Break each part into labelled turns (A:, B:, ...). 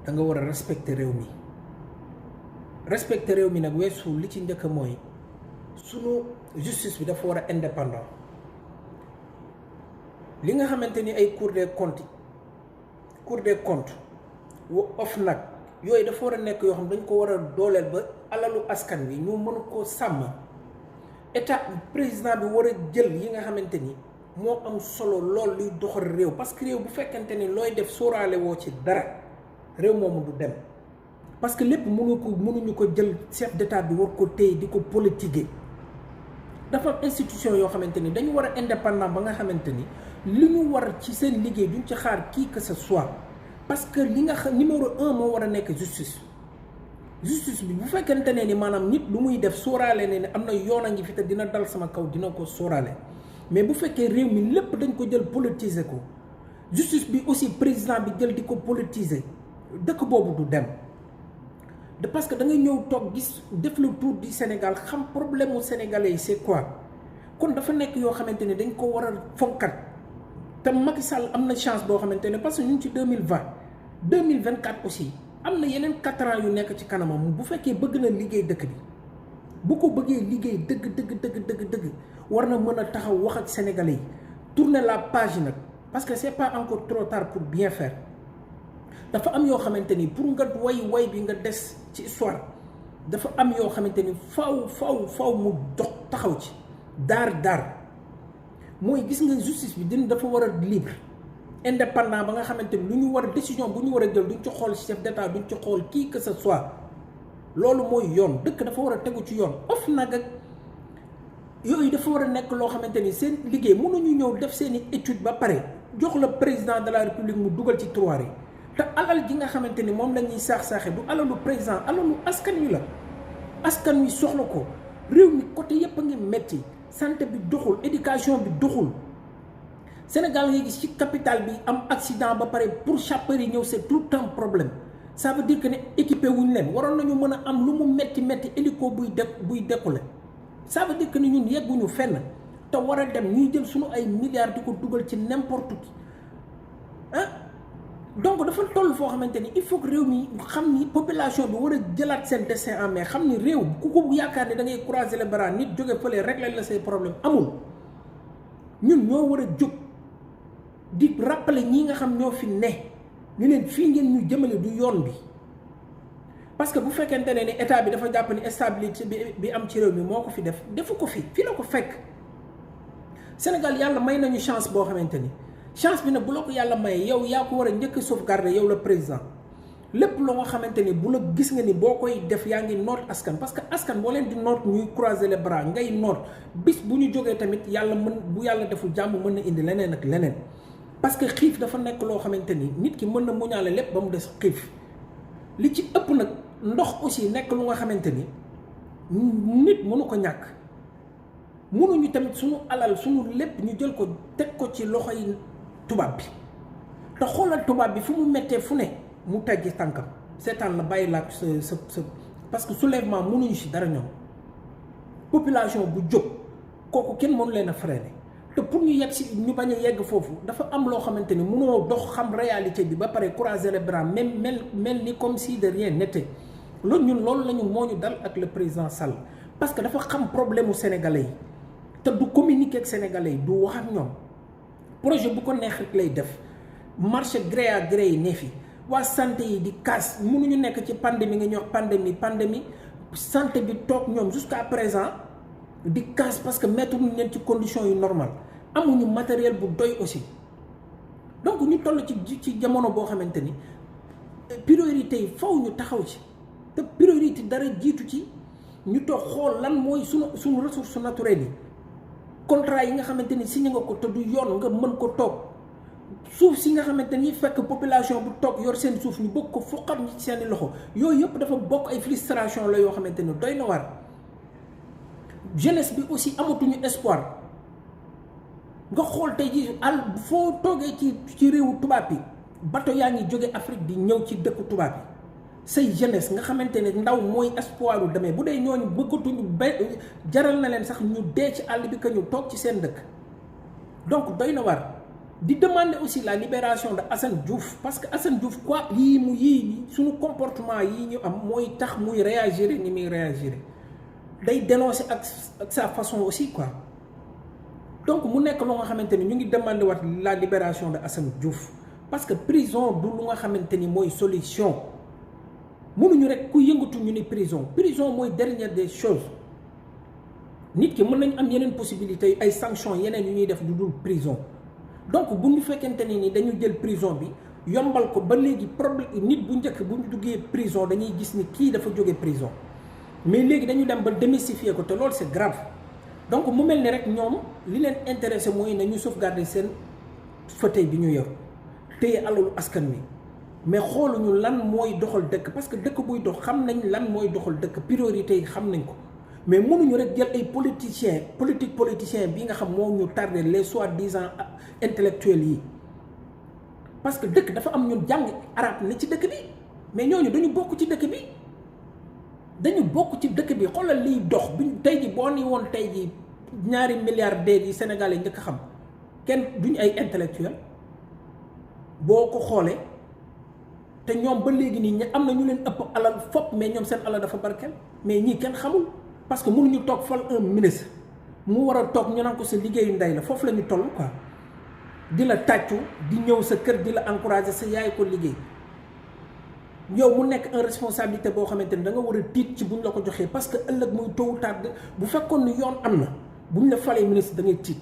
A: da nga war a respecter réew mi respecter réew mi nag weesu li ci njëkk mooy sunu justice bi dafa war a indépendant li nga xamante ni ay cour des comptes OFNAC yooyu dafa war a nekk yoo xam dañ ko war a dooleel ba alalu askan wi ñu mën koo sàmm état président bi war a jël yi nga xamante ni moo am solo lool luy doxal réew parce que réew bu fekkente ni looy def sóoraale woo ci dara réew moomu du dem parce que lépp mënuñu ko jël chef d'état bi war ko téye di ko politiquer dafa am institution yoo xamante ni dañu war a indépendant ba nga xamante ni li ñu war ci seen liggéey duñ ci xaar qui que ce soit parce que li nga xam numéro 1 moo war a nekk justice bi bu fekkente ne ni maanaam nit lu muy def sóoraale ne am na yoon a ngi fi te dina dal sama kaw dina ko sóoraale mais bu fekkee réew mi lépp dañ ko jël politiser ko justice bi aussi président bi jël di ko politiser dëkk boobu du dem parce que da ngay ñëw toog gis def le tour du Sénégal xam problème mu sénégalais yi c'est quoi kon dafa nekk yoo xamante ne dañ ko war a fonkat te Macky Sall am na chance boo xamante ne parce que ñu ngi ci 2024 aussi am na yeneen 4 ans yu nekk ci kanamam bu fekkee bëgg na liggéey dëkk bi bu ko bëggee liggéey dëgg war na mën a taxaw wax ak sénégalais yi tourner la page nag parce que c'est pas encore trop tard pour bien faire dafa am yoo xamante ni pour nga way bi nga des ci histoire dafa am yoo xamante ni faw mu dox taxaw ci daar mooy gis nga justice bi dafa war a libre indépendant ba nga xamante ni lu ñu war a décision bu ñu war a jël duñ ci xool chef d'état duñ ci xool qui que ce soit loolu mooy yoon dëkk dafa war a tegu ci yoon OFNAC ak yooyu dafa war a nekk loo xamante ni seen liggéey mënuñu ñëw def seeni étude ba pare jox la président de la république mu dugal ci tiroir yi te alal ji nga xamante ni moom la ñuy saax-saaxe du alalu président alalu askan wi la askan wi soxla ko réew mi côté yépp a ngi metti santé bi doxul éducation bi doxul Sénégal nga gis ci capital bi am accident ba pare pour sapeurs yi ñëw c'est tout un problème ça veut dire que ne équipé wuñ leen waroon nañu mën a am lu mu metti hélico buy décoller ça veut dire que ni ñun yegguñu fenn te war a dem ñuy jël suñu ay milliards di ko dugal ci n'importe qui donc dafa toll foo xamante ni il faut que réew mi xam ni population bi war a jëlaat seen destin en main xam ni réew ku ko yaakaar ne da ngay croiser les bras nit jóge fële régler la say problème amul ñun ñoo war a jóg di rappeler ñi nga xam ñoo fi ne ni leen fii ngeen ñu jëmale du yoon bi parce que bu fekkente ne ni état bi dafa jàpp ni stabilité bi am ci réew mi moo ko fi defu ko fi la ko fekk Sénégal yàlla may nañu chance boo xamante ni chance bi nag bu la ko yàlla may yow yaa ko war a njëkk sauvegarder yow la président lépp loo nga xamante ni bu la gis nga ni boo koy def yaa ngi noot askan parce que askan boo leen di noot ñuy croiser les bras ngay noot bis bu ñu jógee tamit yàlla bu yàlla deful jàmm mën na indi leneen ak leneen parce que xiif dafa nekk loo xamante ni nit ki mën na muñaale lépp ba mu des xiif li ci ëpp nag ndox aussi nekk lu nga xamante ni nit mënu ko ñàkk mënuñu tamit suñu alal suñu lépp ñu jël ko teg ko ci loxo yi tubaab bi te xoolal tubaab bi fu mu mettee fu ne mu teggi tànkam seetaan la bàyyi laak sa parce que soulèvement mënuñu ci dara ñoom population bu jóg kooku kenn mënu leen a freiner te pour ñu yegg si ñu bañ a yegg foofu dafa am loo xamante ni mënoo dox xam réalité bi ba pare croiser les bras même mel ni comme si de rien n'était loolu lañu moo ñu dal ak le président Sall parce que dafa xam problème mu sénégalais yi te du communiquer ak sénégalais yi du wax ak ñoom projet bu ko neex rek lay def marché gré à gré yi ne fi waa santé yi di kaas mënuñu nekk ci pandémie nga ñuy wax pandémie santé bi toog ñoom jusqu'à présent di kaas parce que mettre ñu leen ci conditions yu normales amuñu matériel bu doy aussi donc ñu toll ci jamono boo xamante ni priorité yi faw ñu taxaw ci te priorité dara jiitu ci ñu toog xool lan mooy suñu ressources naturelles yi contrat yi nga xamante ni signé nga ko te du yoon nga mën ko toog suuf si nga xamante ni fekk population bu toog yor seen suuf ñu bëgg ko foqat ñi ci seeni loxo yooyu yëpp dafa bokk ay frustration la yoo xamante ni doy na war jeunesse bi aussi amatuñu espoir nga xool tey ji foo toogee ci réewu tubaab yi bateau yaa ngi jóge Afrique di ñëw ci dëkku tubaab yi say jeunesse nga xamante ne ndaw mooy espoir u demee bu dee ñooñu bëggatuñu jaral na leen sax ñu dee ci àll bi que ñu toog ci seen dëkk donc doy na war di demander aussi la libération de Assane Diouf parce que Assane Diouf quoi yii suñu comportement yii ñu am mooy tax muy réagir ni muy réagir day dénoncer ak sa façon aussi quoi. Donc mu nekk lu nga xamante ni ñu ngi demander wat la libération de Assane Diouf parce que prison du lu nga xamante ni mooy solution mënuñu rek ku yëngatu ñu ni prison mooy dernière des choses. nit ki mën nañ am yeneen possibilités ay sanctions yeneen yu ñuy def du dul prison donc bu ñu fekkente ni dañu jël prison bi yombal ko ba léegi problème nit bu njëkk bu ñu duggee prison dañuy gis ni kii dafa jóge prison mais léegi dañu dem ba démystifier ko te loolu c'est grave donc mu mel ni rek ñoom li leen intéressé mooy nañu sauvegarder seen fauteuil bi ñu yor téye alalu askan wi mais xooluñu lan mooy doxal dëkk parce que dëkk buy dox xam nañ lan mooy doxal dëkk priorité yi xam nañ ko. mais mënuñu rek jël ay politicien bi nga xam moo ñu tardé les soi-disant intellectuels yi parce que dëkk dafa am ñun jàng arab ne ci dëkk bi mais ñooñu dañu bokk ci dëkk bi xoolal liy dox bi tey ji boo ni woon tey ji 2 milliardaires yi Sénégal yi njëkk a xam kenn duñu ay intellectuel boo ko xoolee te ñoom ba léegi nii am na ñu leen ëpp alal fopp mais ñoom seen alal dafa barkeel mais ñii kenn xamul parce que mënuñu toog fal un ministre mu war a toog ñu naan ko sa liggéeyu ndey la foofu la ñu toll quoi di la tàccu di ñëw sa kër di la encourager sa yaay ko liggéey yow mu nekk un responsabilité boo xamante ni da nga war a tiit ci buñ la ko joxee parce que ëllëg muy tôt ou tard bu fekkoon ni yoon am na buñ la falee ministre da ngay tiit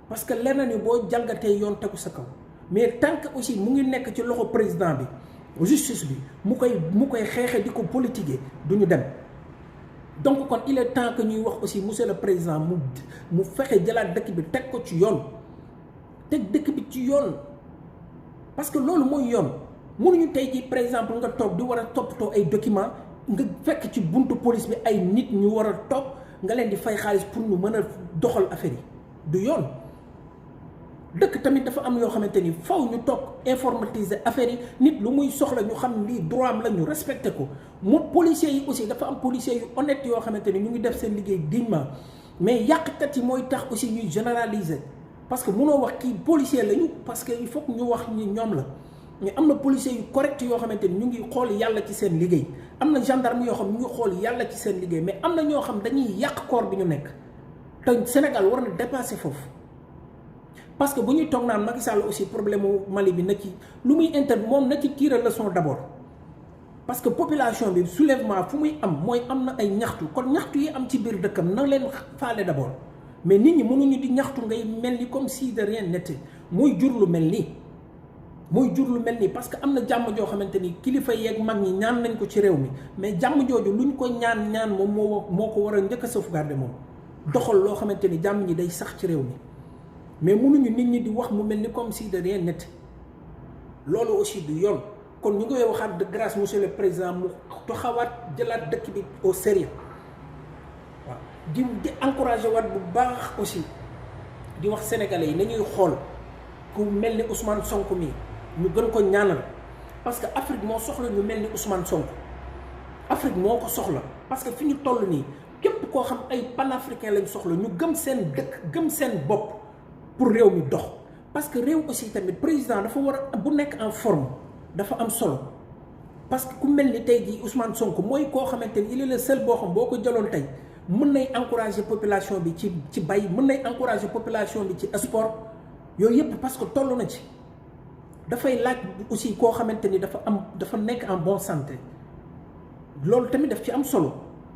A: parce que leneen ni boo jalgatee yoon tegu sa kaw mais tant que aussi mu ngi nekk ci loxo président bi justice bi mu koy xeexee di ko politiquer du ñu dem. donc kon il est temps que ñuy wax aussi monsieur le président mu fexe jëlaat dëkk bi teg ko ci yoon teg dëkk bi ci yoon parce que loolu mooy yoon mënuñu tey jii par exemple nga toog di war a toppatoo ay documents nga fekk ci buntu police bi ay nit ñu war a toog nga leen di fay xaalis pour ñu mën a doxal affaire yi du yoon dëkk tamit dafa am yoo xamante ni faw ñu toog informatiser affaire yi nit lu muy soxla ñu xam lii droit am la ñu respecté ko mu policiers yi aussi dafa am policiers yu honnête yoo xamante ni ñu ngi def seen liggéey dignement mais yàqkat yi mooy tax aussi ñuy généraliser parce que mënoo wax kii policier lañu parce que il faut que ñu wax ñi ñoom la mais am na policiers yu correct yoo xamante ni ñu ngi xool yàlla ci seen liggéey am na gendarme yoo xam ñu ngi xool yàlla ci seen liggéey mais am na ñoo xam dañuy yàq corps bi ñu nekk te Sénégal war na dépasser foofu. parce que bu ñuy toog naan Macky Sall aussi problème mu Mali bi na ci lu muy moom na ci tirer leçon d'abord parce que population bi soulèvement fu muy am mooy am na ay ñaxtu kon ñaxtu yi am ci biir dëkkam na leen faale d'abord mais nit ñi mënuñu di ñaxtu ngay mel ni comme si de rien n'était mooy jur lu mel nii parce que am na jàmm joo xamante ni kilifa yeeg mag ñi ñaan nañ ko ci réew mi mais jàmm jooju luñ ko ñaan moom moo ko war a njëkk a sauvegarder moom doxal loo xamante ni jàmm ñi day sax ci réew mi. mais mënuñu nit ñi di wax mu mel ni comme si de rien n'était loolu aussi du yoon kon ñu ngi koy waxaat de grâce monsieur le président mu taxawaat jëlaat dëkk bi au sérieux waaw di encourager waat bu baax aussi di wax sénégalais yi nañuy xool ku mel ni Ousmane Sonko mii ñu gën ko ñaanal parce que Afrique moo soxla ñu mel ni Ousmane Sonko Afrique moo ko soxla parce que fi ñu toll nii képp koo xam ay panafricain lañ soxla ñu gëm seen dëkk gëm seen bopp. pour réew mi dox parce que réew aussi tamit président dafa war a bu nekk en forme dafa am solo parce que ku mel ni tey jii Ousmane Sonko mooy koo xamante ni il est le seul boo xam boo ko jëloon tey mën nay encourager population bi ci bay mën nay encourager population bi ci sport yooyu yëpp parce que toll na ci dafay laaj aussi koo xamante ni dafa nekk en bonne santé loolu tamit daf ci am solo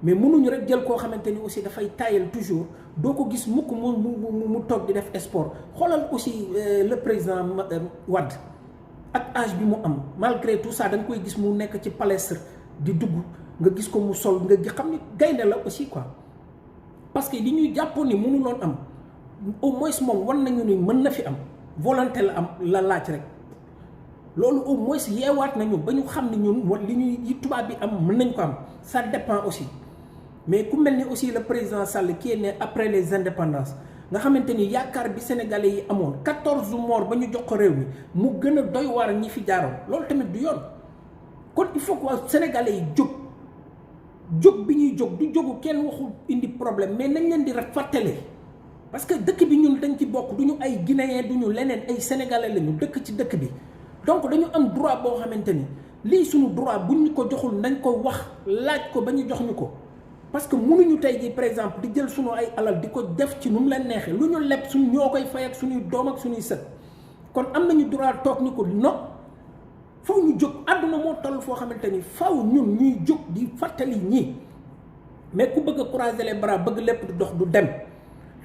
A: mais mënuñu rek jël koo xamante ni aussi dafay taayal toujours doo ko gis mukk mu toog di def sport xoolal aussi le président Wade ak âge bi mu am malgré tout ça da nga koy gis mu nekk ci palestre di dugg nga gis ko mu sol nga xam ni gaynde la aussi quoi parce que li ñuy jàppoon ni mënuloon am au moins moom wan nañu ni mën na fi am volonté la am la laaj rek loolu au moins yeewaat nañu ba ñu xam ne ñun li ñuy tubaab bi am mën nañ ko am ça dépend aussi mais ku mel ni aussi le président Sall qui est né après les indépendances nga xamante ni yaakaar bi sénégalais yi amoon 14 morts ba ñu jox ko réew mi mu gën a doy waar ñi fi jaaroon loolu tamit du yoon kon il faut que sénégalais yi jóg bi ñuy jóg du jógu kenn waxul indi problème mais nañ leen di rek fàttale parce que dëkk bi ñun dañ ci bokk duñu ay guinéen duñu leneen ay sénégalais lañu dëkk ci dëkk bi donc dañu am droit boo xamante ni lii suñu droit buñ ñu ko joxul nañ ko wax laaj ko ba ñu jox ñu ko parce que mënuñu tey jii par exemple di jël suñu ay alal di ko def ci nu mu leen neexee lu ñu leb suñ ñoo koy fay ak suñuy doom ak suñuy sët kon am nañu droit toog ni ko non faw ñu jóg àdduna moo toll foo xamante ni faw ñun ñuy jóg di fàttali ñii mais ku bëgg a croiser les bras bëgg lépp di dox du dem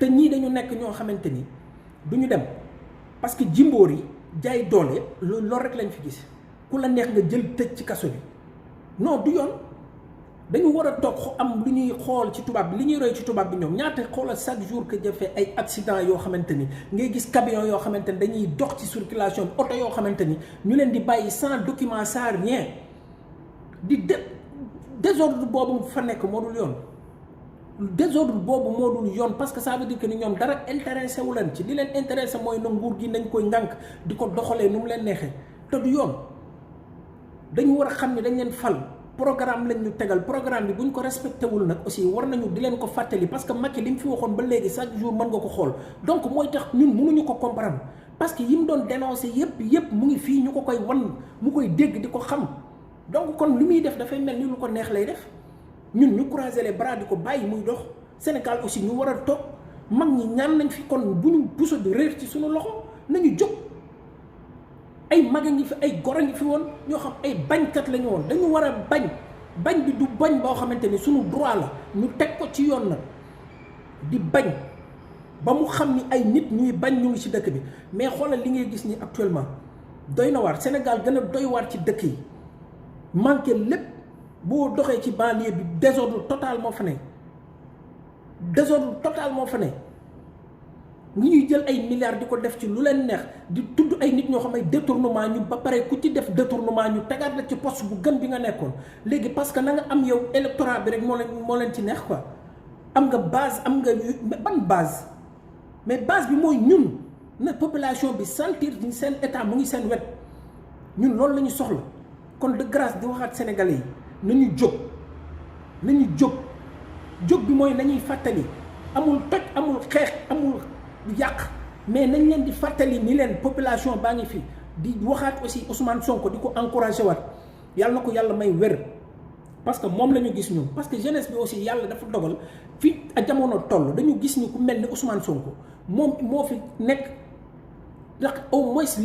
A: te ñii dañu nekk ñoo xamante ni duñu dem parce que jimboor yi jaay doole loolu rek lañ fi gis ku la neex nga jël tëj ci kaso bi non du yoon dañu war a toog am lu ñuy xool ci tubaab bi li ñuy roy ci tubaab bi ñoom ñaata xoolal chaque jour que jëfee ay accident yoo xamante ni ngay gis camion yoo xamante ni dañuy dox ci circulation bi oto yoo xamante ni ñu leen di bàyyi sans document sans rien di désordre boobu fa nekk moo dul yoon désordre boobu moo dul yoon parce que ça veut dire que ni ñoom dara intéressé wu leen ci li leen intéressé mooy na nguur gi nañ koy ngànk di ko doxalee nu mu leen neexee te du yoon dañu war a xam ne dañ leen fal programme lañ ñu tegal programme bi bu ñu ko respecté wul nag aussi war nañu di leen ko fàttali parce que Macky li mu fi waxoon ba léegi chaque jour mën nga ko xool donc mooy tax ñun mënuñu ko comprendre parce que yi mu doon dénoncé yëpp mu ngi fii ñu ko koy wan mu koy dégg di ko xam donc kon lu muy def dafay mel ni lu ko neex lay def ñun ñu croiser les bras di ko bàyyi muy dox Sénégal aussi ñu war a toog mag ñi ñaan nañ fi kon bu ñu puso di réer ci suñu loxo nañu jóg ay mag a ngi fi ay gor a ngi fi woon ñoo xam ay bañkat la ñu woon dañu war a bañ bi du bañ boo xamante ni suñu droit la ñu teg ko ci yoon nag di bañ ba mu xam ni ay nit ñuy bañ ñu ngi ci dëkk bi mais xoolal li ngay gis ni actuellement doy na waar Sénégal gën a doy waar ci dëkk yi manqué lépp boo doxee ci banlieue bi désordre total moo fa ne désordre total moo fa ne ngi ñuy jël ay milliards di ko def ci lu leen neex di tudd ay nit ñoo xam ay détournement ñu ba pare ku ci def détournement ñu tegaat la ci poste bu gën bi nga nekkoon léegi parce que na nga am yow électorat bi rek moo leen ci neex quoi am nga base am nga ban base mais base bi mooy ñun na population bi sentir ni seen état mu ngi seen wet ñun loolu la ñu soxla kon de grâce di waxaat sénégalais yi nañu jóg bi mooy nañuy fàttali amul toj amul xeex amul yàq mais nañ leen di fàttali ni leen population baa ngi fi di waxaat aussi Ousmane Sonko di ko encouragé waat yàlla na ko yàlla may wér parce que moom la ñu gis ñun parce que jeunesse bi aussi yàlla dafa dogal fi a jamono toll dañu gis ni ku mel ni Ousmane Sonko moom moo fi nekk ndax au moins